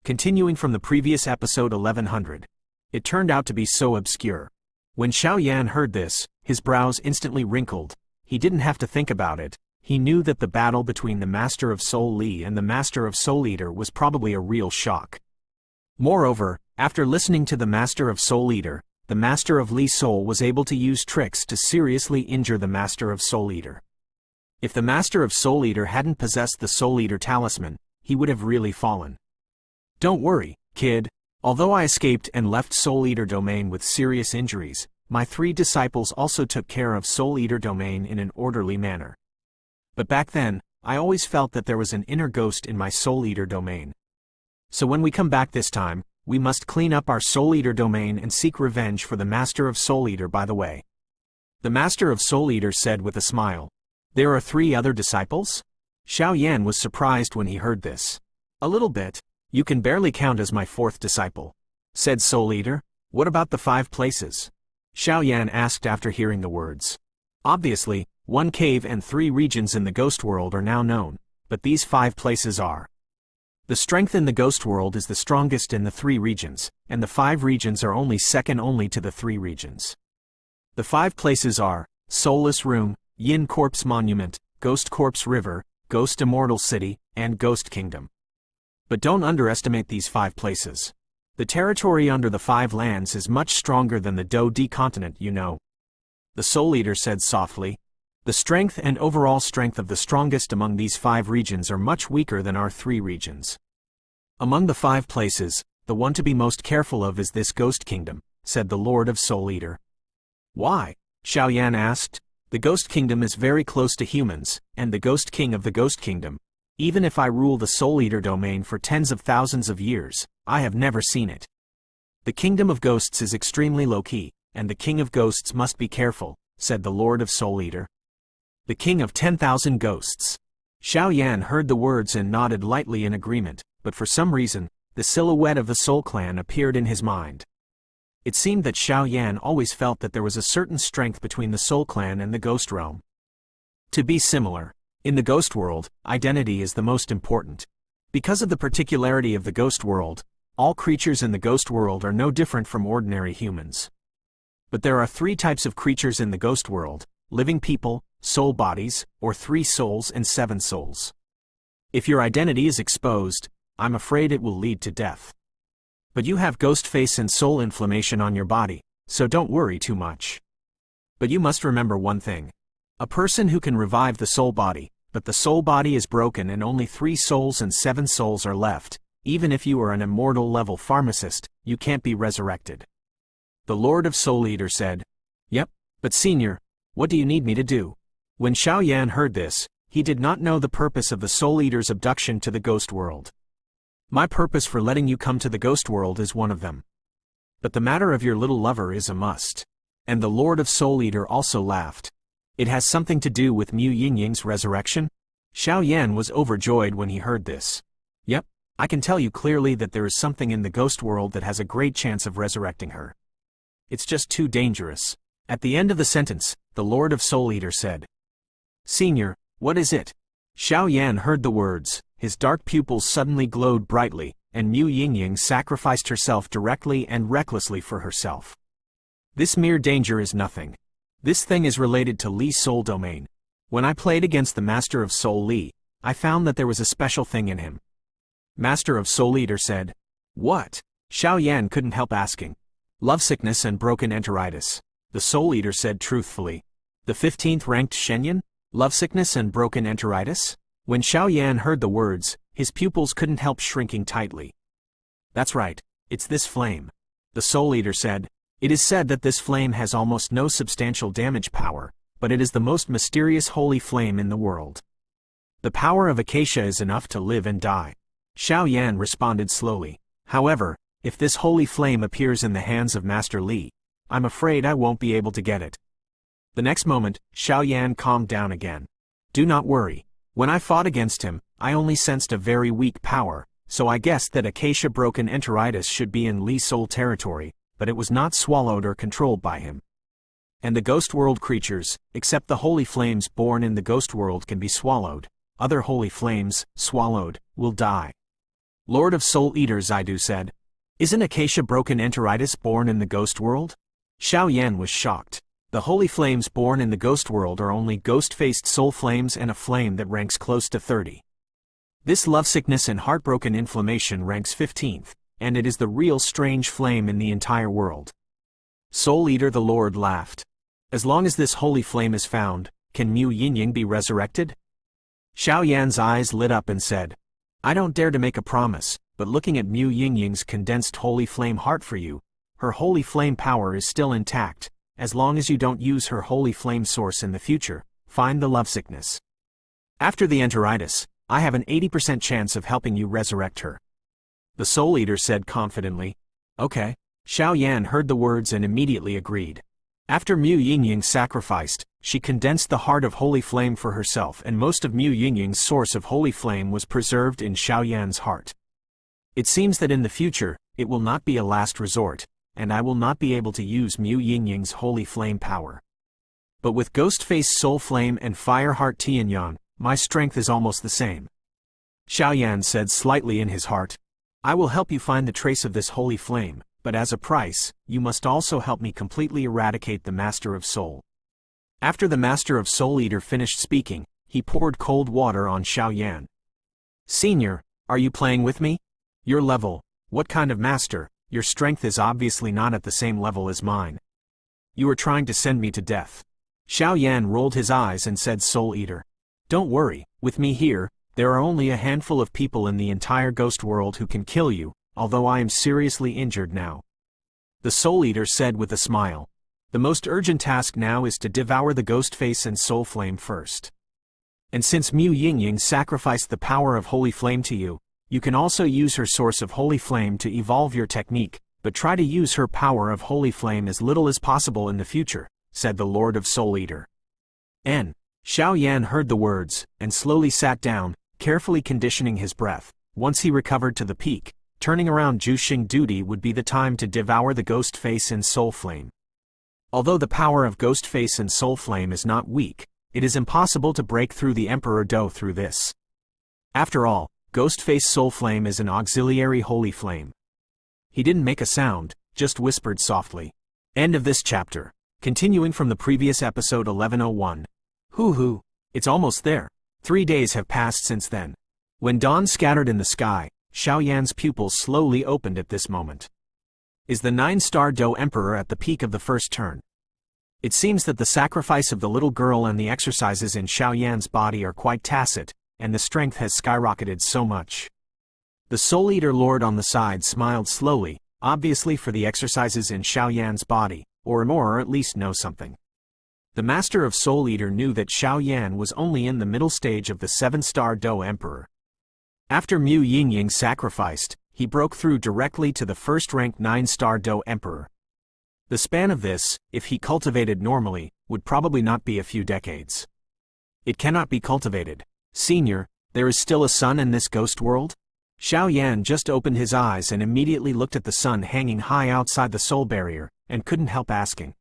Continuing from the previous episode 1100. It turned out to be so obscure. When Xiao Yan heard this, his brows instantly wrinkled. He didn't have to think about it. He knew that the battle between the Master of Soul Li and the Master of Soul Eater was probably a real shock. Moreover, after listening to the Master of Soul Eater, the Master of Li Soul was able to use tricks to seriously injure the Master of Soul Eater. If the Master of Soul Eater hadn't possessed the Soul Eater talisman, he would have really fallen. Don't worry, kid. Although I escaped and left Soul Eater Domain with serious injuries, my 3 disciples also took care of Soul Eater Domain in an orderly manner. But back then, I always felt that there was an inner ghost in my Soul Eater Domain. So when we come back this time, we must clean up our Soul Eater Domain and seek revenge for the Master of Soul Eater by the way. The Master of Soul Eater said with a smile. There are 3 other disciples? Xiao Yan was surprised when he heard this. A little bit. You can barely count as my 4th disciple, said Soul Eater. What about the 5 places? Xiao Yan asked after hearing the words. Obviously, 1 cave and 3 regions in the ghost world are now known, but these 5 places are. The strength in the ghost world is the strongest in the 3 regions, and the 5 regions are only second only to the 3 regions. The 5 places are Soulless Room, Yin Corpse Monument, Ghost Corpse River, Ghost Immortal City, and Ghost Kingdom. But don't underestimate these 5 places. The territory under the 5 lands is much stronger than the Do-D continent, you know. The Soul Eater said softly. The strength and overall strength of the strongest among these 5 regions are much weaker than our 3 regions. Among the 5 places, the one to be most careful of is this Ghost Kingdom, said the Lord of Soul Eater. Why? Xiao Yan asked. The Ghost Kingdom is very close to humans, and the Ghost King of the Ghost Kingdom. Even if I rule the Soul Eater domain for tens of thousands of years, I have never seen it. The Kingdom of Ghosts is extremely low-key, and the King of Ghosts must be careful, said the Lord of Soul Eater. The King of 10,000 Ghosts. Xiao Yan heard the words and nodded lightly in agreement, but for some reason, the silhouette of the Soul Clan appeared in his mind. It seemed that Xiao Yan always felt that there was a certain strength between the Soul Clan and the Ghost Realm. To be similar. In the ghost world, identity is the most important. Because of the particularity of the ghost world, all creatures in the ghost world are no different from ordinary humans. But there are 3 types of creatures in the ghost world: living people, soul bodies, or 3 souls and 7 souls. If your identity is exposed, I'm afraid it will lead to death. But you have ghost face and soul inflammation on your body, so don't worry too much. But you must remember one thing. A person who can revive the soul body, but the soul body is broken and only 3 souls and 7 souls are left. Even if you are an immortal level pharmacist, you can't be resurrected. The Lord of Soul Eater said. Yep, but Senior, what do you need me to do? When Xiao Yan heard this, he did not know the purpose of the Soul Eater's abduction to the ghost world. My purpose for letting you come to the ghost world is one of them. But the matter of your little lover is a must. And the Lord of Soul Eater also laughed. It has something to do with Mu Yingying's resurrection? Xiao Yan was overjoyed when he heard this. Yep, I can tell you clearly that there is something in the ghost world that has a great chance of resurrecting her. It's just too dangerous. At the end of the sentence, the Lord of Soul Eater said. Senior, what is it? Xiao Yan heard the words, his dark pupils suddenly glowed brightly, and Mu Yingying sacrificed herself directly and recklessly for herself. This mere danger is nothing. This thing is related to Li's soul domain. When I played against the Master of Soul Li, I found that there was a special thing in him. Master of Soul Eater said. What? Xiao Yan couldn't help asking. Lovesickness and broken enteritis. The Soul Eater said truthfully. The 15th ranked Shenyan? Lovesickness and broken enteritis? When Xiao Yan heard the words, his pupils couldn't help shrinking tightly. That's right, it's this flame. The Soul Eater said. It is said that this flame has almost no substantial damage power, but it is the most mysterious holy flame in the world. The power of Acacia is enough to live and die. Xiao Yan responded slowly. However, if this holy flame appears in the hands of Master Li, I'm afraid I won't be able to get it. The next moment, Xiao Yan calmed down again. Do not worry. When I fought against him, I only sensed a very weak power, so I guessed that Acacia broken enteritis should be in Li's soul territory, but it was not swallowed or controlled by him. And the ghost world creatures, except the holy flames born in the ghost world, can be swallowed. Other holy flames, swallowed, will die. Lord of Soul Eater Zaidu said. Isn't Acacia Broken Enteritis born in the ghost world? Xiao Yan was shocked. The holy flames born in the ghost world are only ghost-faced soul flames and a flame that ranks close to 30. This lovesickness and heartbroken inflammation ranks 15th, and it is the real strange flame in the entire world. Soul Eater the Lord laughed. As long as this holy flame is found, can Mu Yinying be resurrected? Xiao Yan's eyes lit up and said, I don't dare to make a promise, but looking at Mu Yinying's condensed holy flame heart for you, her holy flame power is still intact. As long as you don't use her holy flame source in the future, find the lovesickness. After the enteritis, I have an 80% chance of helping you resurrect her. The Soul Eater said confidently. Okay. Xiao Yan heard the words and immediately agreed. After Mu Yinying sacrificed, she condensed the heart of holy flame for herself, and most of Mu Yinying's source of holy flame was preserved in Xiao Yan's heart. It seems that in the future, it will not be a last resort, and I will not be able to use Mu Yinying's holy flame power. But with Ghost-Face Soul Flame and Fire Heart Tianyang, my strength is almost the same. Xiao Yan said slightly in his heart, I will help you find the trace of this holy flame, but as a price, you must also help me completely eradicate the Master of Soul. After the Master of Soul Eater finished speaking, he poured cold water on Xiao Yan. Senior, are you playing with me? Your level, what kind of master? Your strength is obviously not at the same level as mine. You are trying to send me to death. Xiao Yan rolled his eyes and said, Soul Eater. Don't worry, with me here, there are only a handful of people in the entire ghost world who can kill you, although I am seriously injured now. The Soul Eater said with a smile. The most urgent task now is to devour the ghost face and soul flame first. And since Mu Yinying sacrificed the power of holy flame to you, you can also use her source of holy flame to evolve your technique, but try to use her power of holy flame as little as possible in the future, said the Lord of Soul Eater. Xiao Yan heard the words, and slowly sat down, carefully conditioning his breath. Once he recovered to the peak, turning around Juxing duty would be the time to devour the ghost face and soul flame. Although the power of ghost face and soul flame is not weak, it is impossible to break through the Emperor Do through this. After all, Ghost-Face Soul Flame is an auxiliary holy flame. He didn't make a sound, just whispered softly. End of this chapter. Continuing from the previous episode 1101. Hoo-hoo, it's almost there. 3 days have passed since then. When dawn scattered in the sky, Xiao Yan's pupils slowly opened at this moment. Is the 9-star Do Emperor at the peak of the first turn? It seems that the sacrifice of the little girl and the exercises in Xiao Yan's body are quite tacit, and the strength has skyrocketed so much. The Soul Eater Lord on the side smiled slowly, obviously for the exercises in Xiao Yan's body, or at least know something. The Master of Soul Eater knew that Xiao Yan was only in the middle stage of the 7-star Do Emperor. After Mu Yinying sacrificed, he broke through directly to the first-ranked 9-star Do Emperor. The span of this, if he cultivated normally, would probably not be a few decades. It cannot be cultivated. Senior, there is still a sun in this ghost world? Xiao Yan just opened his eyes and immediately looked at the sun hanging high outside the soul barrier, and couldn't help asking.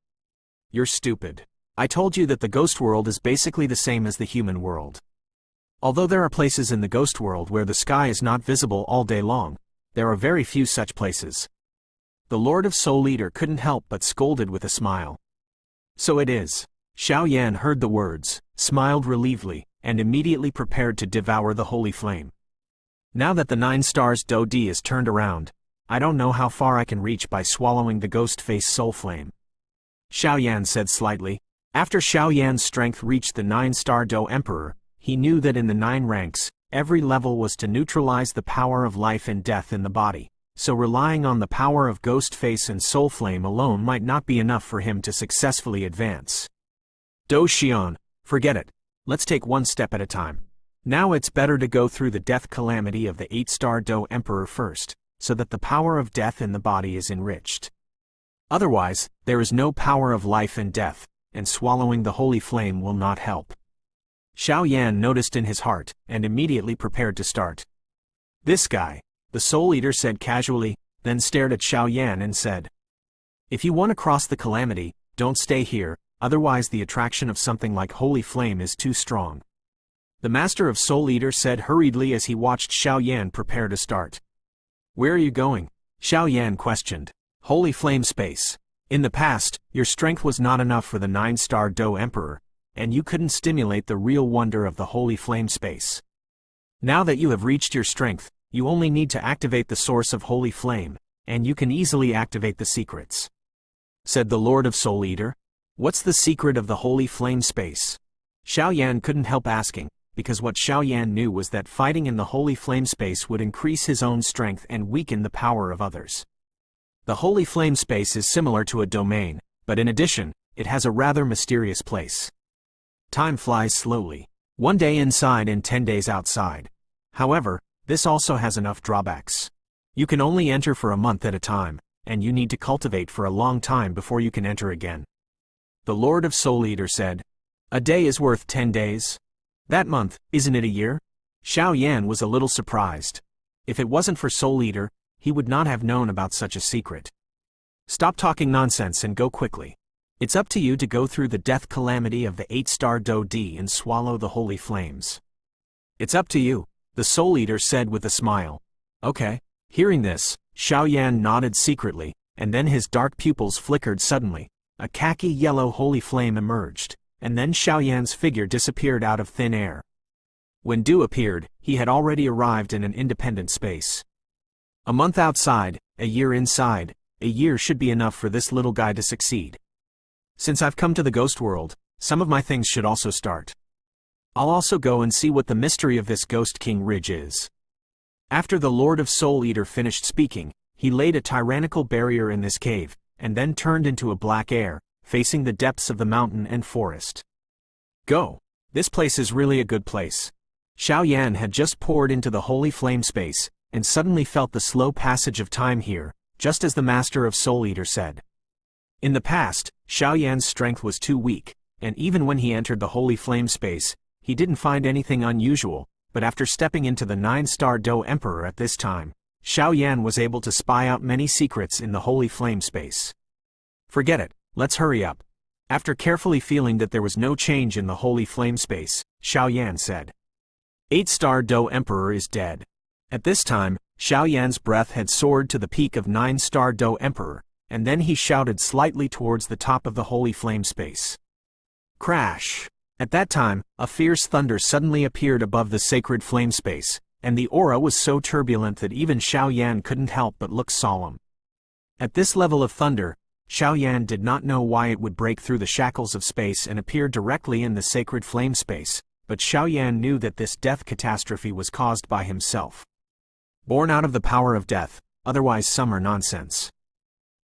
You're stupid. I told you that the ghost world is basically the same as the human world. Although there are places in the ghost world where the sky is not visible all day long, there are very few such places. The Lord of Soul Eater couldn't help but scolded with a smile. So it is. Xiao Yan heard the words, smiled relievedly, and immediately prepared to devour the holy flame. Now that the 9 stars Do D is turned around, I don't know how far I can reach by swallowing the ghost-face soul flame. Xiao Yan said slightly. After Xiao Yan's strength reached the 9-star Do Emperor, he knew that in the 9 ranks, every level was to neutralize the power of life and death in the body, so relying on the power of ghost face and soul flame alone might not be enough for him to successfully advance. Do Xian, forget it. Let's take one step at a time. Now it's better to go through the death calamity of the 8-star Do Emperor first, so that the power of death in the body is enriched. Otherwise, there is no power of life and death, and swallowing the holy flame will not help. Xiao Yan noticed in his heart, and immediately prepared to start. This guy, the Soul Eater said casually, then stared at Xiao Yan and said, If you want to cross the calamity, don't stay here, otherwise the attraction of something like holy flame is too strong. The Master of Soul Eater said hurriedly as he watched Xiao Yan prepare to start. Where are you going? Xiao Yan questioned. Holy flame space. In the past, your strength was not enough for the 9-star Do Emperor, and you couldn't stimulate the real wonder of the holy flame space. Now that you have reached your strength, you only need to activate the source of holy flame, and you can easily activate the secrets. Said the Lord of Soul Eater. What's the secret of the holy flame space? Xiao Yan couldn't help asking, because what Xiao Yan knew was that fighting in the holy flame space would increase his own strength and weaken the power of others. The holy flame space is similar to a domain, but in addition, it has a rather mysterious place. Time flies slowly. 1 day inside and 10 days outside. However, this also has enough drawbacks. You can only enter for a month at a time, and you need to cultivate for a long time before you can enter again. The Lord of Soul Eater said, a day is worth 10 days. That month, isn't it a year? Xiao Yan was a little surprised. If it wasn't for Soul Eater, he would not have known about such a secret. Stop talking nonsense and go quickly. It's up to you to go through the death calamity of the 8-star Do D and swallow the holy flames. It's up to you, the Soul Eater said with a smile. Okay. Hearing this, Xiao Yan nodded secretly, and then his dark pupils flickered suddenly. A khaki-yellow holy flame emerged, and then Xiao Yan's figure disappeared out of thin air. When Du appeared, he had already arrived in an independent space. A month outside, a year inside, a year should be enough for this little guy to succeed. Since I've come to the ghost world, some of my things should also start. I'll also go and see what the mystery of this Ghost King Ridge is. After the Lord of Soul Eater finished speaking, he laid a tyrannical barrier in this cave, and then turned into a black air, facing the depths of the mountain and forest. Go! This place is really a good place. Xiao Yan had just poured into the holy flame space, and suddenly felt the slow passage of time here, just as the Master of Soul Eater said. In the past, Xiao Yan's strength was too weak, and even when he entered the holy flame space, he didn't find anything unusual, but after stepping into the 9-star Do Emperor at this time, Xiao Yan was able to spy out many secrets in the holy flame space. Forget it, let's hurry up. After carefully feeling that there was no change in the holy flame space, Xiao Yan said. 8-star Do Emperor is dead. At this time, Xiao Yan's breath had soared to the peak of 9-star Do Emperor, and then he shouted slightly towards the top of the holy flame space. Crash! At that time, a fierce thunder suddenly appeared above the sacred flame space, and the aura was so turbulent that even Xiao Yan couldn't help but look solemn. At this level of thunder, Xiao Yan did not know why it would break through the shackles of space and appear directly in the sacred flame space, but Xiao Yan knew that this death catastrophe was caused by himself. Born out of the power of death, otherwise some are nonsense.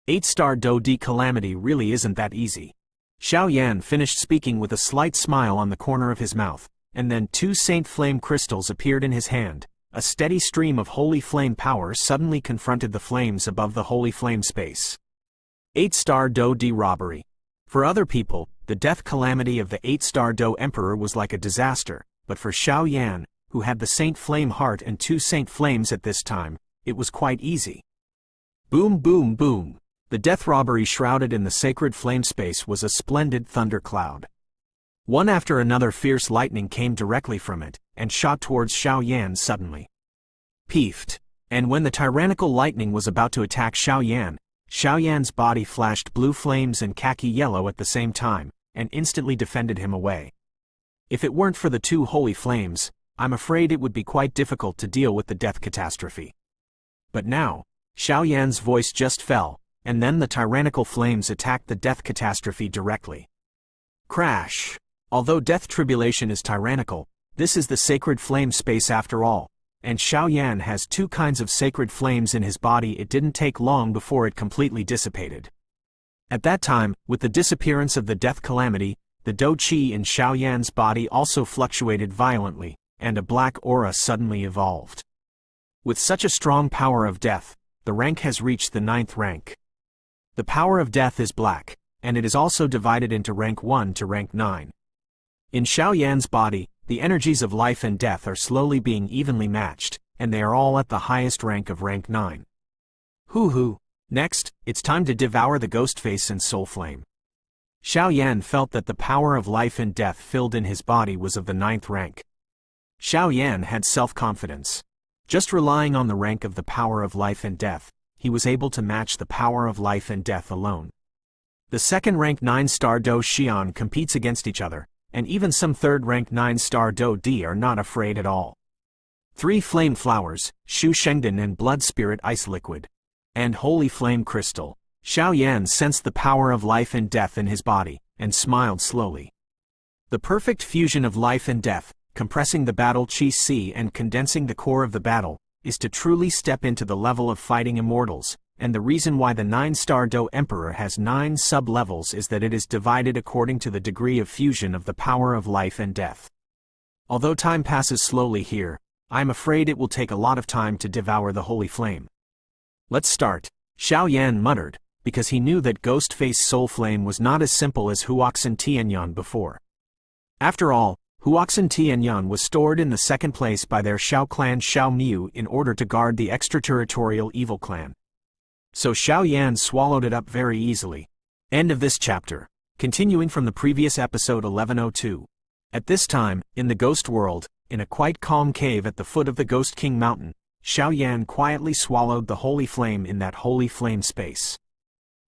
8-star Do D calamity really isn't that easy. Xiao Yan finished speaking with a slight smile on the corner of his mouth, and then 2 Saint Flame crystals appeared in his hand. A steady stream of holy flame power suddenly confronted the flames above the holy flame space. 8-star Do D robbery. For other people, the death calamity of the 8-star Do Emperor was like a disaster, but for Xiao Yan, who had the Saint Flame heart and 2 Saint Flames at this time, it was quite easy. Boom boom boom. The death robbery shrouded in the sacred flame space was a splendid thundercloud. One after another fierce lightning came directly from it, and shot towards Xiao Yan suddenly. Peefed. And when the tyrannical lightning was about to attack Xiao Yan's body flashed blue flames and khaki yellow at the same time, and instantly defended him away. If it weren't for the 2 holy flames, I'm afraid it would be quite difficult to deal with the death catastrophe. But now, Xiao Yan's voice just fell, and then the tyrannical flames attacked the death catastrophe directly. Crash! Although death tribulation is tyrannical, this is the sacred flame space after all, and Xiao Yan has 2 kinds of sacred flames in his body. It didn't take long before it completely dissipated. At that time, with the disappearance of the death calamity, the Do Qi in Xiao Yan's body also fluctuated violently, and a black aura suddenly evolved. With such a strong power of death, the rank has reached the 9th rank. The power of death is black, and it is also divided into rank 1 to rank 9. In Xiao Yan's body, the energies of life and death are slowly being evenly matched, and they are all at the highest rank of rank 9. Hoo. Next, it's time to devour the ghost face and soul flame. Xiao Yan felt that the power of life and death filled in his body was of the 9th rank. Xiao Yan had self-confidence. Just relying on the rank of the power of life and death, he was able to match the power of life and death alone. The second-ranked 9-star Do Xian competes against each other, and even some third-ranked 9-star Do D are not afraid at all. 3 flame flowers, Shu Shengdan and Blood Spirit Ice Liquid, and Holy Flame Crystal. Xiao Yan sensed the power of life and death in his body, and smiled slowly. The perfect fusion of life and death, compressing the battle chi and condensing the core of the battle, is to truly step into the level of fighting immortals, and the reason why the 9-star Do Emperor has 9 sub-levels is that it is divided according to the degree of fusion of the power of life and death. Although time passes slowly here, I'm afraid it will take a lot of time to devour the holy flame. Let's start, Xiao Yan muttered, because he knew that Ghost-Face Soul Flame was not as simple as Huoxin Tianyan before. After all, Huoxin Tianyan was stored in the second place by their Xiao clan Xiao Miu in order to guard the extraterritorial evil clan. So Xiao Yan swallowed it up very easily. End of this chapter. Continuing from the previous episode 1102. At this time, in the ghost world, in a quite calm cave at the foot of the Ghost King Mountain, Xiao Yan quietly swallowed the holy flame in that holy flame space.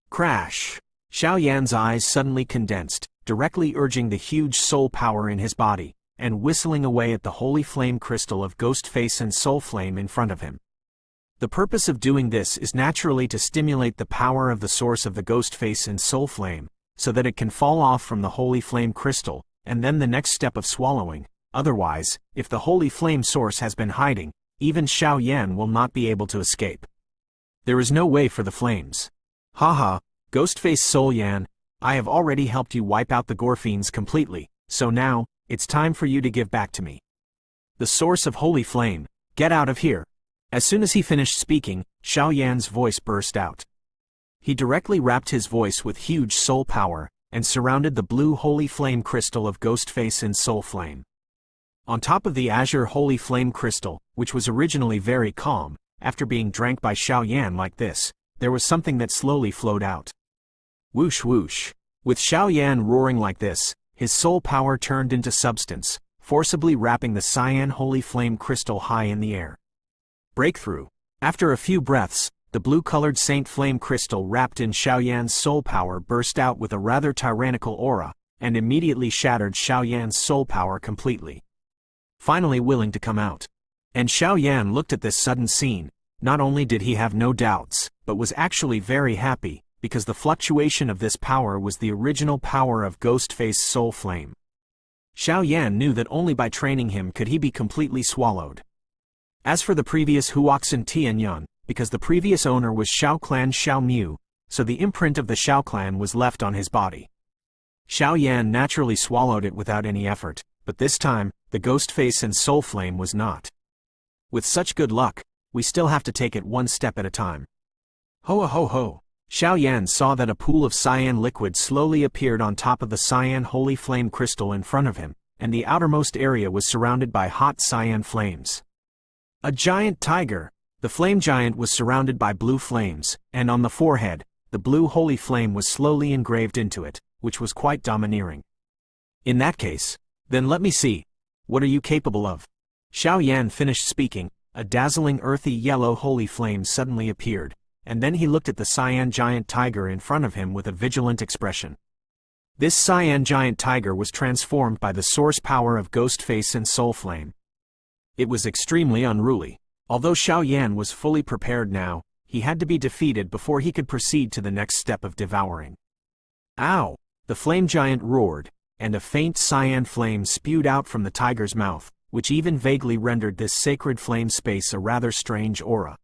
Crash! Xiao Yan's eyes suddenly condensed, directly urging the huge soul power in his body, and whistling away at the holy flame crystal of Ghost Face and Soul Flame in front of him. The purpose of doing this is naturally to stimulate the power of the source of the Ghost Face and Soul Flame, so that it can fall off from the holy flame crystal, and then the next step of swallowing. Otherwise, if the holy flame source has been hiding, even Xiao Yan will not be able to escape. There is no way for the flames. Haha, Ghostface Soul Yan, I have already helped you wipe out the Gorfiends completely, so now, it's time for you to give back to me. The source of holy flame, get out of here. As soon as he finished speaking, Xiao Yan's voice burst out. He directly wrapped his voice with huge soul power, and surrounded the blue holy flame crystal of Ghostface and Soul Flame. On top of the azure holy flame crystal, which was originally very calm, after being drank by Xiao Yan like this, there was something that slowly flowed out. Whoosh whoosh. With Xiao Yan roaring like this, his soul power turned into substance, forcibly wrapping the cyan holy flame crystal high in the air. Breakthrough. After a few breaths, the blue-colored Saint Flame crystal wrapped in Xiao Yan's soul power burst out with a rather tyrannical aura, and immediately shattered Xiao Yan's soul power completely. Finally willing to come out. And Xiao Yan looked at this sudden scene. Not only did he have no doubts, but was actually very happy, because the fluctuation of this power was the original power of Ghostface Soul Flame. Xiao Yan knew that only by training him could he be completely swallowed. As for the previous Huoxin Tianyan, because the previous owner was Xiao clan Xiao Miu, so the imprint of the Xiao clan was left on his body. Xiao Yan naturally swallowed it without any effort, but this time, the Ghostface and Soul Flame was not. With such good luck, we still have to take it one step at a time. Ho ho ho! Xiao Yan saw that a pool of cyan liquid slowly appeared on top of the cyan holy flame crystal in front of him, and the outermost area was surrounded by hot cyan flames. A giant tiger! The flame giant was surrounded by blue flames, and on the forehead, the blue holy flame was slowly engraved into it, which was quite domineering. In that case, then let me see. What are you capable of? Xiao Yan finished speaking, a dazzling earthy yellow holy flame suddenly appeared, and then he looked at the cyan giant tiger in front of him with a vigilant expression. This cyan giant tiger was transformed by the source power of Ghostface and Soul Flame. It was extremely unruly. Although Xiao Yan was fully prepared now, he had to be defeated before he could proceed to the next step of devouring. Ow! The flame giant roared, and a faint cyan flame spewed out from the tiger's mouth, which even vaguely rendered this sacred flame space a rather strange aura.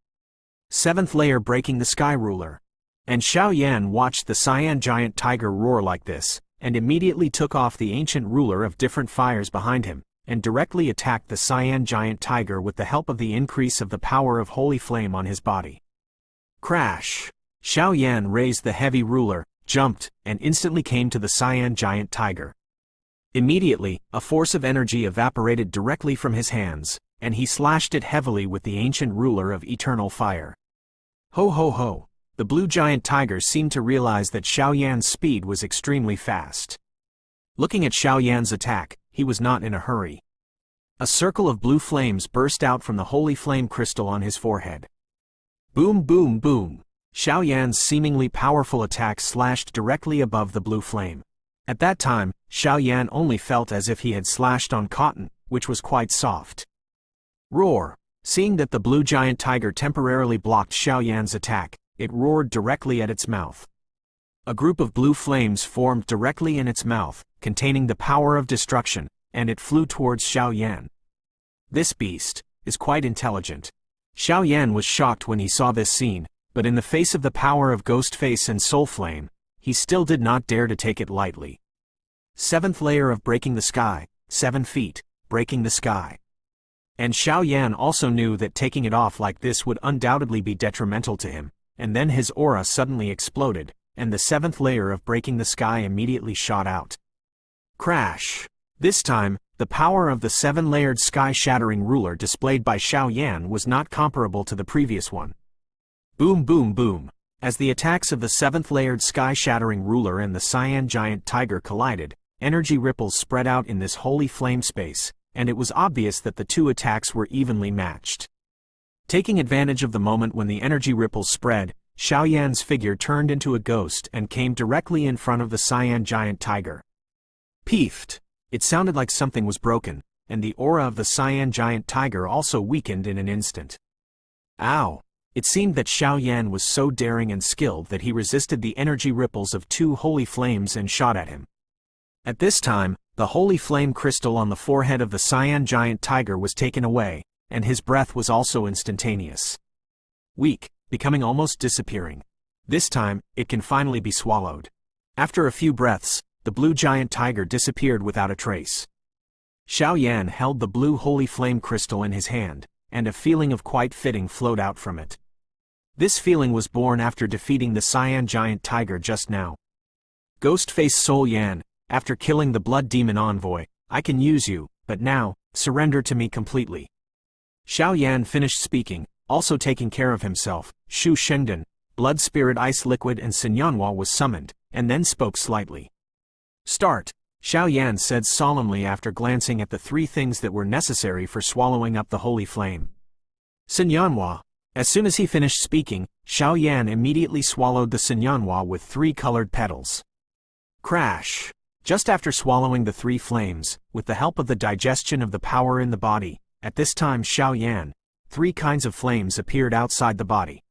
Seventh layer breaking the sky ruler. And Xiao Yan watched the cyan giant tiger roar like this, and immediately took off the ancient ruler of different fires behind him, and directly attacked the cyan giant tiger with the help of the increase of the power of holy flame on his body. Crash! Xiao Yan raised the heavy ruler, jumped, and instantly came to the cyan giant tiger. Immediately, a force of energy evaporated directly from his hands, and he slashed it heavily with the ancient ruler of eternal fire. Ho ho ho! The blue giant tiger seemed to realize that Xiao Yan's speed was extremely fast. Looking at Xiao Yan's attack, he was not in a hurry. A circle of blue flames burst out from the holy flame crystal on his forehead. Boom boom boom! Xiao Yan's seemingly powerful attack slashed directly above the blue flame. At that time, Xiao Yan only felt as if he had slashed on cotton, which was quite soft. Roar! Seeing that the blue giant tiger temporarily blocked Xiao Yan's attack, it roared directly at its mouth. A group of blue flames formed directly in its mouth, containing the power of destruction, and it flew towards Xiao Yan. This beast is quite intelligent. Xiao Yan was shocked when he saw this scene, but in the face of the power of Ghost Face and Soul Flame, he still did not dare to take it lightly. 7th layer of breaking the sky, 7 feet, breaking the sky. And Xiao Yan also knew that taking it off like this would undoubtedly be detrimental to him, and then his aura suddenly exploded, and the 7th layer of breaking the sky immediately shot out. Crash! This time, the power of the 7-layered sky-shattering ruler displayed by Xiao Yan was not comparable to the previous one. Boom boom boom! As the attacks of the 7th-layered sky-shattering ruler and the cyan giant tiger collided, energy ripples spread out in this holy flame space, and it was obvious that the two attacks were evenly matched. Taking advantage of the moment when the energy ripples spread, Xiao Yan's figure turned into a ghost and came directly in front of the cyan giant tiger. Peefed! It sounded like something was broken, and the aura of the cyan giant tiger also weakened in an instant. Ow! It seemed that Xiao Yan was so daring and skilled that he resisted the energy ripples of 2 holy flames and shot at him. At this time, the holy flame crystal on the forehead of the cyan giant tiger was taken away, and his breath was also instantaneous. Weak, becoming almost disappearing. This time, it can finally be swallowed. After a few breaths, the blue giant tiger disappeared without a trace. Xiao Yan held the blue holy flame crystal in his hand, and a feeling of quite fitting flowed out from it. This feeling was born after defeating the cyan giant tiger just now. Ghost Face Soul Yan, after killing the blood demon envoy, I can use you, but now, surrender to me completely. Xiao Yan finished speaking, also taking care of himself. Shu Shengdan, Blood Spirit Ice Liquid and Sinyanhua was summoned, and then spoke slightly. Start, Xiao Yan said solemnly after glancing at the 3 things that were necessary for swallowing up the holy flame. Sinyanhua. As soon as he finished speaking, Xiao Yan immediately swallowed the Sinyanhua with 3 colored petals. Crash! Just after swallowing the 3 flames, with the help of the digestion of the power in the body, at this time Xiao Yan, 3 kinds of flames appeared outside the body.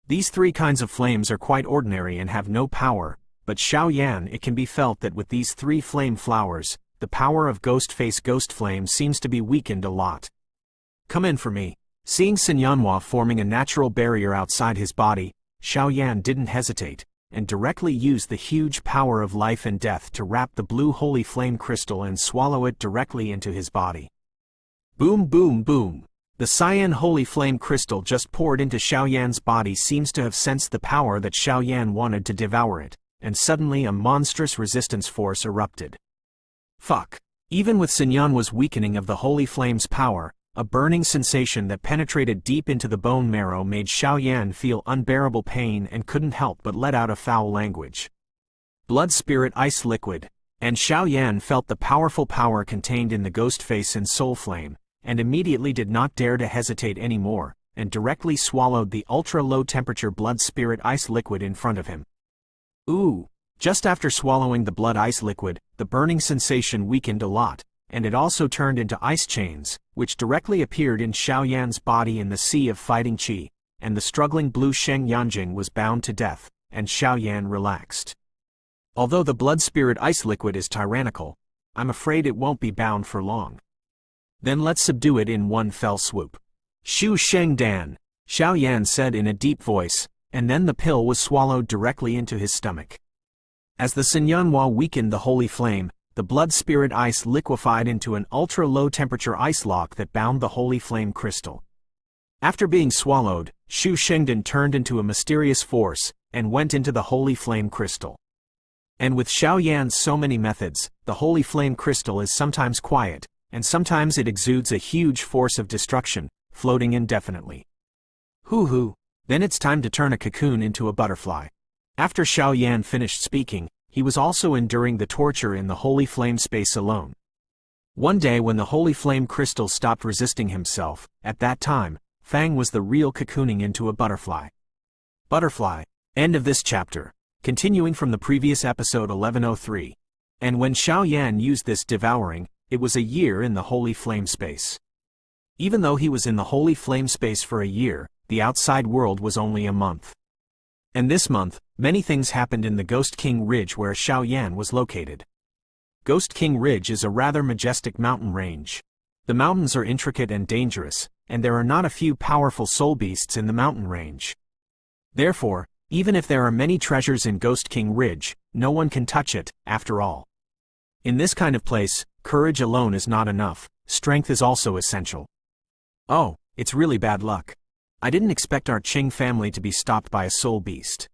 These 3 kinds of flames are quite ordinary and have no power, but Xiao Yan, it can be felt that with these 3 flame flowers, the power of Ghost Face Ghost Flame seems to be weakened a lot. Come in for me. Seeing Sinyanhua forming a natural barrier outside his body, Xiao Yan didn't hesitate, and directly used the huge power of life and death to wrap the blue holy flame crystal and swallow it directly into his body. Boom boom boom! The cyan holy flame crystal just poured into Xiao Yan's body seems to have sensed the power that Xiao Yan wanted to devour it, and suddenly a monstrous resistance force erupted. Fuck! Even with Sinyanhua's weakening of the holy flame's power, a burning sensation that penetrated deep into the bone marrow made Xiao Yan feel unbearable pain and couldn't help but let out a foul language. Blood Spirit Ice Liquid, and Xiao Yan felt the powerful power contained in the Ghost Face and Soul Flame, and immediately did not dare to hesitate anymore, and directly swallowed the ultra-low temperature Blood Spirit Ice Liquid in front of him. Ooh! Just after swallowing the blood ice liquid, the burning sensation weakened a lot, and it also turned into ice chains, which directly appeared in Xiao Yan's body in the sea of fighting qi, and the struggling blue Sheng Yanjing was bound to death, and Xiao Yan relaxed. Although the blood spirit ice liquid is tyrannical, I'm afraid it won't be bound for long. Then let's subdue it in one fell swoop. Shu Sheng Dan, Xiao Yan said in a deep voice, and then the pill was swallowed directly into his stomach. As the Sinyanhua weakened the holy flame, the blood spirit ice liquefied into an ultra-low temperature ice lock that bound the holy flame crystal. After being swallowed, Shu Shengdan turned into a mysterious force, and went into the holy flame crystal. And with Xiao Yan's so many methods, the holy flame crystal is sometimes quiet, and sometimes it exudes a huge force of destruction, floating indefinitely. Hoo-hoo, then it's time to turn a cocoon into a butterfly. After Xiao Yan finished speaking, he was also enduring the torture in the holy flame space alone. One day when the holy flame crystal stopped resisting himself, at that time, Fang was the real cocooning into a butterfly. Butterfly. End of this chapter. Continuing from the previous episode 1103. And when Xiao Yan used this devouring, it was a year in the holy flame space. Even though he was in the holy flame space for a year, the outside world was only a month. And this month, many things happened in the Ghost King Ridge where Xiao Yan was located. Ghost King Ridge is a rather majestic mountain range. The mountains are intricate and dangerous, and there are not a few powerful soul beasts in the mountain range. Therefore, even if there are many treasures in Ghost King Ridge, no one can touch it, after all. In this kind of place, courage alone is not enough, strength is also essential. Oh, it's really bad luck. I didn't expect our Qing family to be stopped by a soul beast.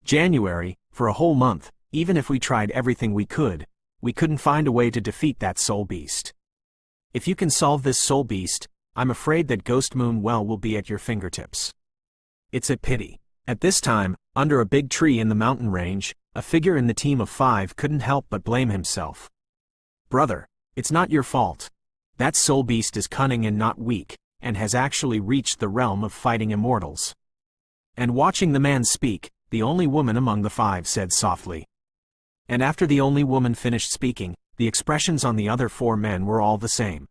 January, for a whole month, even if we tried everything we couldn't find a way to defeat that soul beast. If you can solve this soul beast, I'm afraid that Ghost Moon Well will be at your fingertips. It's a pity. At this time, under a big tree in the mountain range, a figure in the team of 5 couldn't help but blame himself. Brother, it's not your fault. That soul beast is cunning and not weak, and has actually reached the realm of fighting immortals. And watching the man speak, the only woman among the 5 said softly. And after the only woman finished speaking, the expressions on the other 4 men were all the same.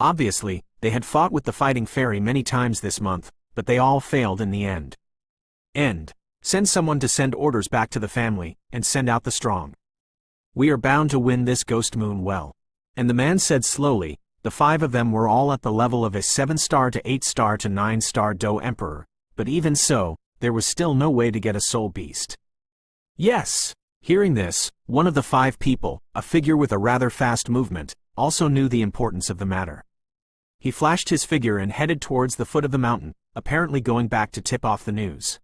Obviously, they had fought with the fighting fairy many times this month, but they all failed in the end. Send someone to send orders back to the family, and send out the strong. We are bound to win this Ghost Moon Well. And the man said slowly, the 5 of them were all at the level of a 7-star to 8-star to 9-star Do Emperor, but even so, there was still no way to get a soul beast. Yes! Hearing this, one of the 5 people, a figure with a rather fast movement, also knew the importance of the matter. He flashed his figure and headed towards the foot of the mountain, apparently going back to tip off the news.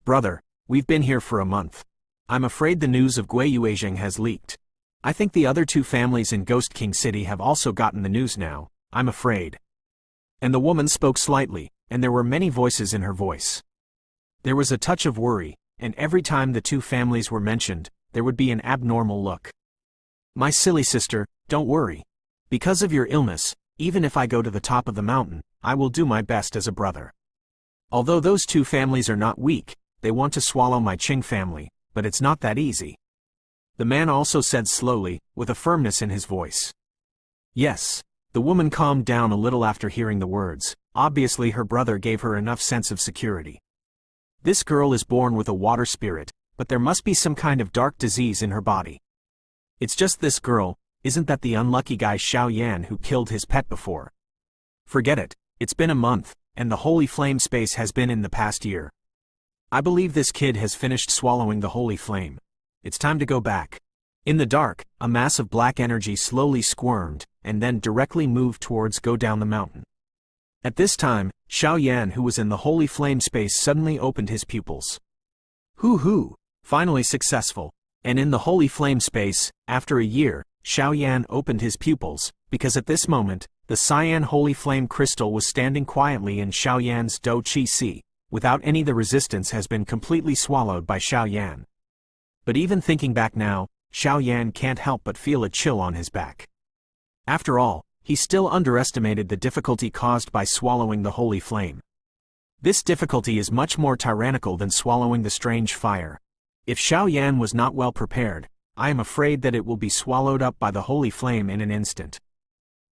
Brother, we've been here for a month. I'm afraid the news of Gui Yuezheng has leaked. I think the other 2 families in Ghost King City have also gotten the news now, I'm afraid. And the woman spoke slightly, and there were many voices in her voice. There was a touch of worry, and every time the 2 families were mentioned, there would be an abnormal look. My silly sister, don't worry. Because of your illness, even if I go to the top of the mountain, I will do my best as a brother. Although those 2 families are not weak, they want to swallow my Qing family, but it's not that easy. The man also said slowly, with a firmness in his voice. Yes. The woman calmed down a little after hearing the words. Obviously her brother gave her enough sense of security. This girl is born with a water spirit, but there must be some kind of dark disease in her body. It's just this girl, isn't that the unlucky guy Xiao Yan who killed his pet before? Forget it, it's been a month, and the holy flame space has been in the past year. I believe this kid has finished swallowing the holy flame. It's time to go back. In the dark, a mass of black energy slowly squirmed, and then directly moved towards go down the mountain. At this time, Xiao Yan who was in the holy flame space suddenly opened his pupils. Hoo! Finally successful. And in the holy flame space, after a year, Xiao Yan opened his pupils, because at this moment, the cyan holy flame crystal was standing quietly in Xiao Yan's Do Qi Si, without any the resistance has been completely swallowed by Xiao Yan. But even thinking back now, Xiao Yan can't help but feel a chill on his back. After all, he still underestimated the difficulty caused by swallowing the holy flame. This difficulty is much more tyrannical than swallowing the strange fire. If Xiao Yan was not well prepared, I am afraid that it will be swallowed up by the holy flame in an instant.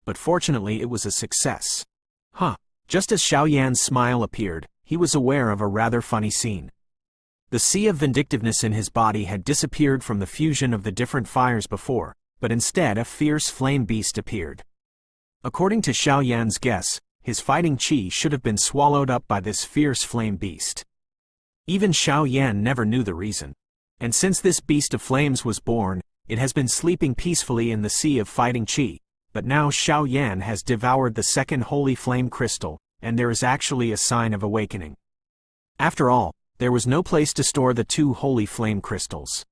But fortunately it was a success. Just as Xiao Yan's smile appeared, he was aware of a rather funny scene. The sea of vindictiveness in his body had disappeared from the fusion of the different fires before, but instead a fierce flame beast appeared. According to Xiao Yan's guess, his fighting qi should have been swallowed up by this fierce flame beast. Even Xiao Yan never knew the reason. And since this beast of flames was born, it has been sleeping peacefully in the sea of fighting qi, but now Xiao Yan has devoured the second holy flame crystal, and there is actually a sign of awakening. After all, there was no place to store the 2 holy flame crystals.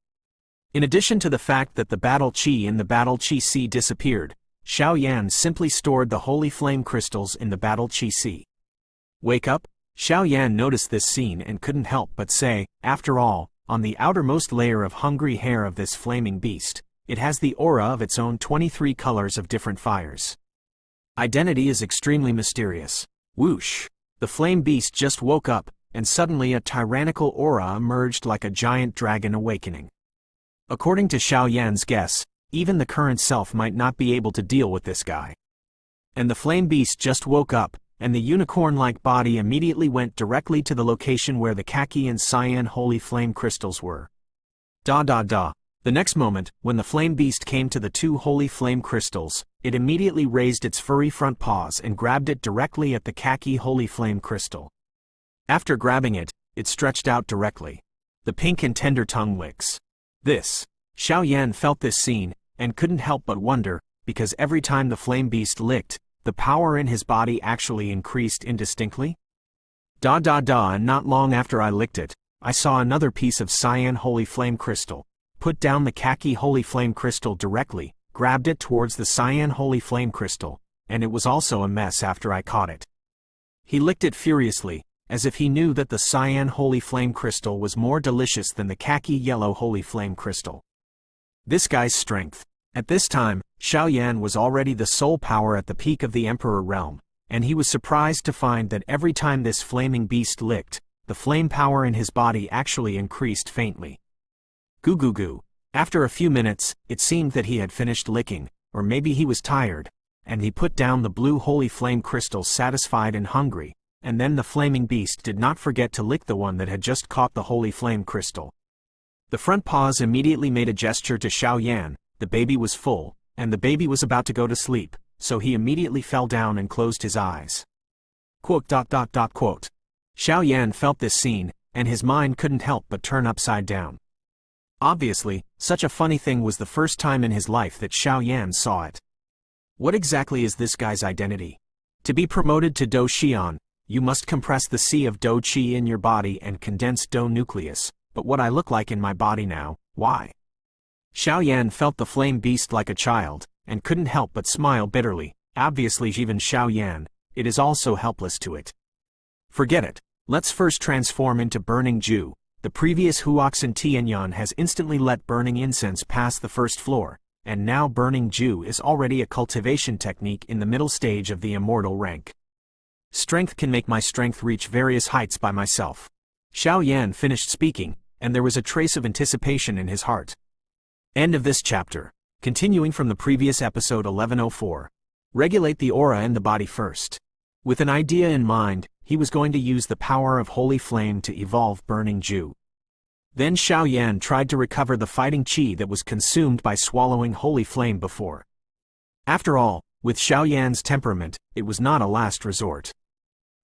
In addition to the fact that the battle qi in the battle qi si disappeared, Xiao Yan simply stored the holy flame crystals in the battle qi si. Wake up? Xiao Yan noticed this scene and couldn't help but say, after all, on the outermost layer of hungry hair of this flaming beast, It has the aura of its own 23 colors of different fires. Identity is extremely mysterious. Whoosh! The flame beast just woke up, and suddenly a tyrannical aura emerged like a giant dragon awakening. According to Xiao Yan's guess, even the current self might not be able to deal with this guy. And the flame beast just woke up, and the unicorn-like body immediately went directly to the location where the khaki and cyan holy flame crystals were. The next moment, when the flame beast came to the two holy flame crystals, it immediately raised its furry front paws and grabbed it directly at the khaki holy flame crystal. After grabbing it, it stretched out directly. The pink and tender tongue licks. Xiao Yan felt this scene, and couldn't help but wonder, because every time the flame beast licked, the power in his body actually increased indistinctly. And not long after I licked it, I saw another piece of cyan holy flame crystal, put down the khaki holy flame crystal directly, grabbed it towards the cyan holy flame crystal, and it was also a mess after I caught it. He licked it furiously, as if he knew that the cyan holy flame crystal was more delicious than the khaki yellow holy flame crystal. This guy's strength. At this time, Xiao Yan was already the sole power at the peak of the Emperor realm, and he was surprised to find that every time this flaming beast licked, the flame power in his body actually increased faintly. Goo goo goo. After a few minutes, it seemed that he had finished licking, or maybe he was tired, and he put down the blue holy flame crystal satisfied and hungry, and then the flaming beast did not forget to lick the one that had just caught the holy flame crystal. The front paws immediately made a gesture to Xiao Yan. The baby was full, and the baby was about to go to sleep, so he immediately fell down and closed his eyes. Xiao Yan felt this scene, and his mind couldn't help but turn upside down. Obviously, such a funny thing was the first time in his life that Xiao Yan saw it. What exactly is this guy's identity? To be promoted to Do Xian, you must compress the sea of Do Qi in your body and condense Do nucleus, but what I look like in my body now, why? Xiao Yan felt the flame beast like a child, and couldn't help but smile bitterly. Obviously even Xiao Yan, it is also helpless to it. Forget it, let's first transform into Burning Ju. The previous Huoxin Tianyan has instantly let burning incense pass the first floor, and now Burning Ju is already a cultivation technique in the middle stage of the immortal rank. Strength can make my strength reach various heights by myself. Xiao Yan finished speaking, and there was a trace of anticipation in his heart. End of this chapter. Continuing from the previous episode 1104. Regulate the aura and the body first. With an idea in mind, he was going to use the power of Holy Flame to evolve Burning Ju. Then Xiao Yan tried to recover the fighting qi that was consumed by swallowing Holy Flame before. After all, with Xiao Yan's temperament, it was not a last resort.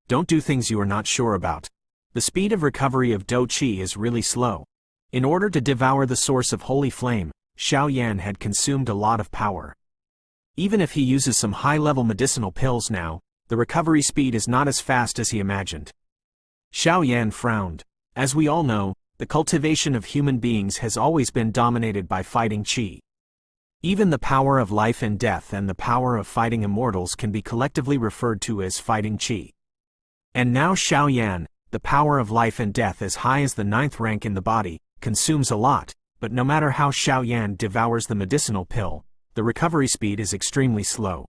Don't do things you are not sure about. The speed of recovery of Do Qi is really slow. In order to devour the source of Holy Flame, Xiao Yan had consumed a lot of power. Even if he uses some high-level medicinal pills now, the recovery speed is not as fast as he imagined. Xiao Yan frowned. As we all know, the cultivation of human beings has always been dominated by fighting qi. Even the power of life and death and the power of fighting immortals can be collectively referred to as fighting qi. And now Xiao Yan, the power of life and death as high as the 9th rank in the body, consumes a lot, but no matter how Xiao Yan devours the medicinal pill, the recovery speed is extremely slow.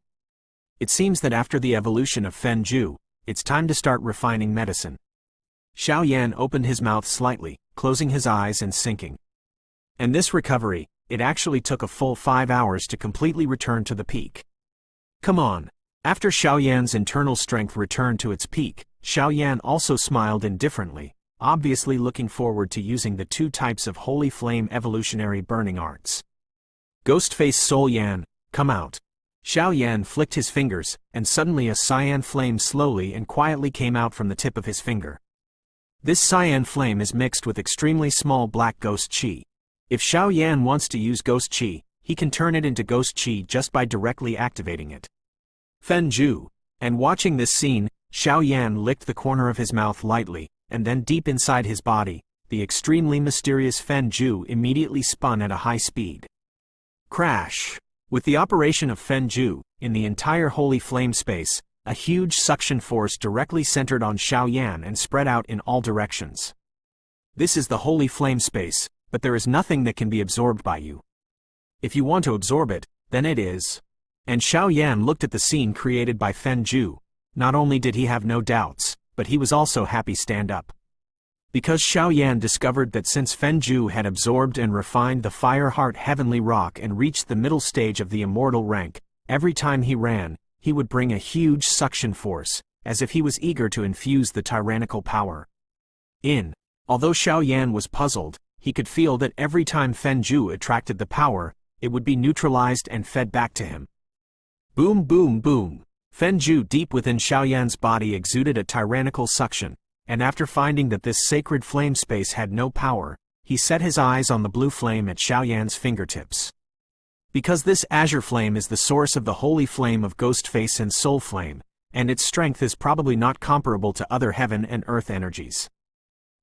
It seems that after the evolution of Fen Ju, it's time to start refining medicine. Xiao Yan opened his mouth slightly, closing his eyes and sinking. And this recovery, it actually took a full 5 hours to completely return to the peak. Come on. After Xiao Yan's internal strength returned to its peak, Xiao Yan also smiled indifferently, obviously looking forward to using the 2 types of Holy Flame evolutionary burning arts. Ghostface Soul Yan, come out. Xiao Yan flicked his fingers, and suddenly a cyan flame slowly and quietly came out from the tip of his finger. This cyan flame is mixed with extremely small black ghost qi. If Xiao Yan wants to use ghost qi, he can turn it into ghost qi just by directly activating it. Fen Ju. And watching this scene, Xiao Yan licked the corner of his mouth lightly, and then deep inside his body, the extremely mysterious Fen Ju immediately spun at a high speed. Crash! With the operation of Fen Ju, in the entire Holy Flame space, a huge suction force directly centered on Xiao Yan and spread out in all directions. This is the Holy Flame space, but there is nothing that can be absorbed by you. If you want to absorb it, then it is. And Xiao Yan looked at the scene created by Fen Zhu. Not only did he have no doubts, but he was also happy stand up. Because Xiao Yan discovered that since Fen Zhu had absorbed and refined the Fire Heart Heavenly Rock and reached the middle stage of the immortal rank, every time he ran, he would bring a huge suction force, as if he was eager to infuse the tyrannical power. Although Xiao Yan was puzzled, he could feel that every time Fen Zhu attracted the power, it would be neutralized and fed back to him. Boom boom boom. Fen Zhu deep within Xiao Yan's body exuded a tyrannical suction, and after finding that this sacred flame space had no power, he set his eyes on the blue flame at Xiao Yan's fingertips. Because this azure flame is the source of the holy flame of Ghostface and Soul Flame, and its strength is probably not comparable to other heaven and earth energies.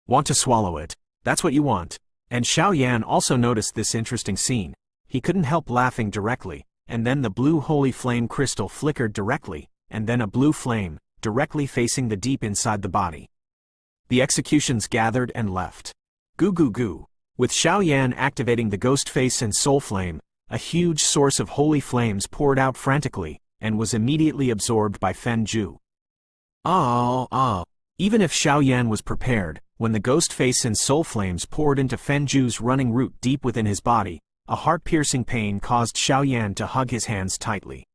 Want to swallow it? That's what you want. And Xiao Yan also noticed this interesting scene. He couldn't help laughing directly, and then the blue holy flame crystal flickered directly, and then a blue flame, directly facing the deep inside the body. The executions gathered and left. Goo goo goo. With Xiao Yan activating the Ghostface and Soul Flame, a huge source of holy flames poured out frantically, and was immediately absorbed by Fen Zhu. Even if Xiao Yan was prepared, when the Ghostface and Soul Flames poured into Fen Zhu's running root deep within his body, a heart-piercing pain caused Xiao Yan to hug his hands tightly.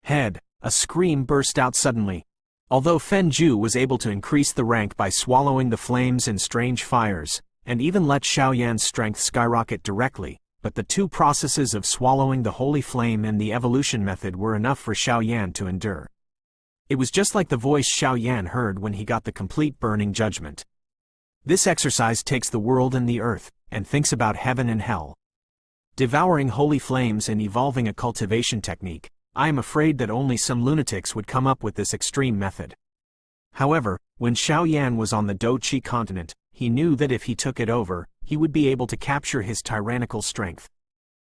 A scream burst out suddenly. Although Fen Zhu was able to increase the rank by swallowing the flames and strange fires, and even let Xiao Yan's strength skyrocket directly, but the two processes of swallowing the holy flame and the evolution method were enough for Xiao Yan to endure. It was just like the voice Xiao Yan heard when he got the complete burning judgment. This exercise takes the world and the earth, and thinks about heaven and hell. Devouring holy flames and evolving a cultivation technique, I am afraid that only some lunatics would come up with this extreme method. However, when Xiao Yan was on the Do-Chi continent, he knew that if he took it over, he would be able to capture his tyrannical strength.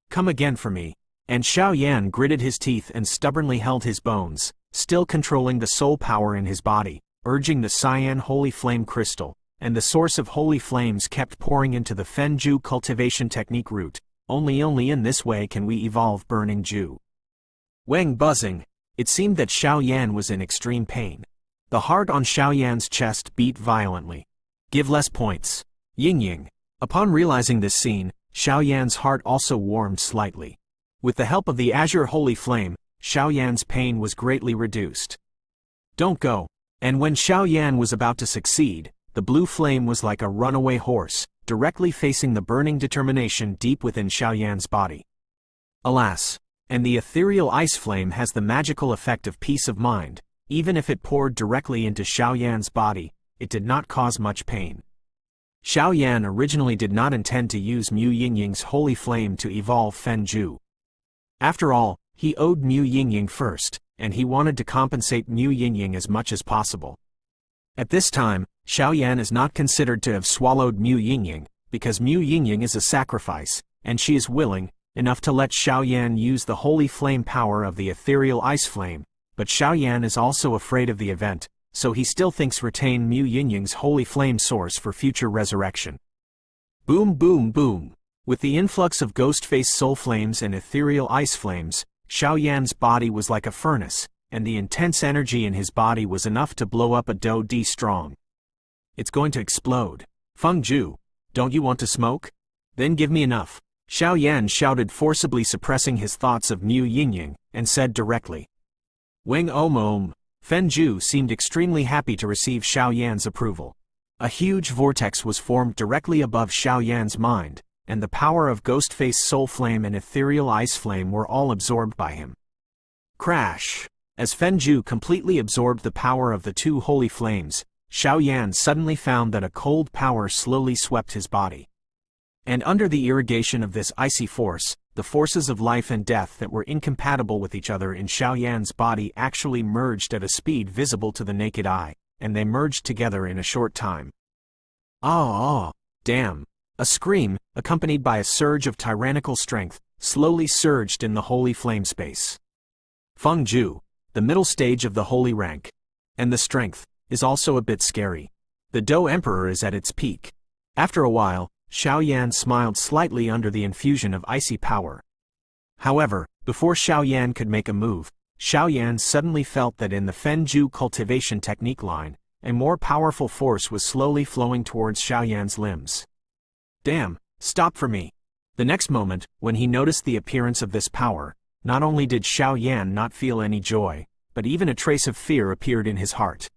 Come again for me. And Xiao Yan gritted his teeth and stubbornly held his bones, still controlling the soul power in his body, urging the cyan holy flame crystal, and the source of holy flames kept pouring into the Fen Zhu cultivation technique root. Only in this way can we evolve Burning Zhu. Wang buzzing. It seemed that Xiao Yan was in extreme pain. The heart on Xiao Yan's chest beat violently. Give less points. Ying. Upon realizing this scene, Xiao Yan's heart also warmed slightly. With the help of the azure holy flame, Xiao Yan's pain was greatly reduced. Don't go. And when Xiao Yan was about to succeed, the blue flame was like a runaway horse, directly facing the burning determination deep within Xiao Yan's body. Alas! And the ethereal ice flame has the magical effect of peace of mind. Even if it poured directly into Xiao Yan's body, it did not cause much pain. Xiao Yan originally did not intend to use Mu Yingying's holy flame to evolve Fen Zhu. After all, he owed Mu Yingying first, and he wanted to compensate Mu Yingying as much as possible. At this time, Xiao Yan is not considered to have swallowed Mu Yingying, because Mu Yingying is a sacrifice, and she is willing enough to let Xiao Yan use the holy flame power of the ethereal ice flame, but Xiao Yan is also afraid of the event, so he still thinks retain Mu Yingying's holy flame source for future resurrection. Boom boom boom. With the influx of Ghostface soul flames and ethereal ice flames, Xiao Yan's body was like a furnace, and the intense energy in his body was enough to blow up a Do-D strong. It's going to explode. Feng Zhu, don't you want to smoke? Then give me enough. Xiao Yan shouted, forcibly suppressing his thoughts of Mu Yingying, and said directly. Weng Om. Fen Zhu seemed extremely happy to receive Xiao Yan's approval. A huge vortex was formed directly above Xiao Yan's mind, and the power of Ghostface Soul Flame and Ethereal Ice Flame were all absorbed by him. Crash! As Fen Zhu completely absorbed the power of the two holy flames, Xiao Yan suddenly found that a cold power slowly swept his body. And under the irrigation of this icy force, the forces of life and death that were incompatible with each other in Xiao Yan's body actually merged at a speed visible to the naked eye, and they merged together in a short time. Damn! A scream, accompanied by a surge of tyrannical strength, slowly surged in the holy flame space. Feng Zhu, the middle stage of the holy rank. And the strength is also a bit scary. The Do Emperor is at its peak. After a while, Xiao Yan smiled slightly under the infusion of icy power. However, before Xiao Yan could make a move, Xiao Yan suddenly felt that in the Fenju cultivation technique line, a more powerful force was slowly flowing towards Xiao Yan's limbs. Damn, stop for me. The next moment, when he noticed the appearance of this power, not only did Xiao Yan not feel any joy, but even a trace of fear appeared in his heart.